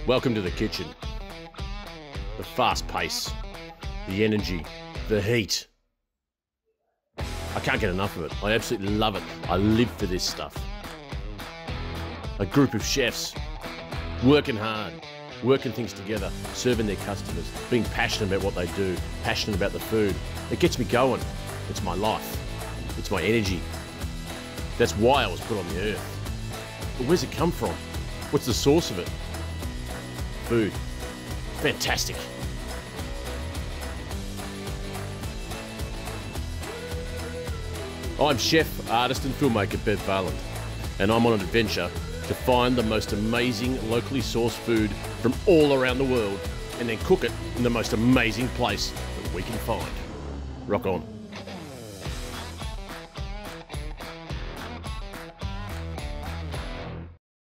Welcome to the kitchen. The fast pace, the energy, the heat. I can't get enough of it. I absolutely love it. I live for this stuff. A group of chefs working hard, working things together, serving their customers, being passionate about what they do, passionate about the food. It gets me going. It's my life. It's my energy. That's why I was put on the earth. But where's it come from? What's the source of it? Food. Fantastic. I'm chef, artist and filmmaker Benevolent, and I'm on an adventure to find the most amazing locally sourced food from all around the world and then cook it in the most amazing place that we can find. Rock on.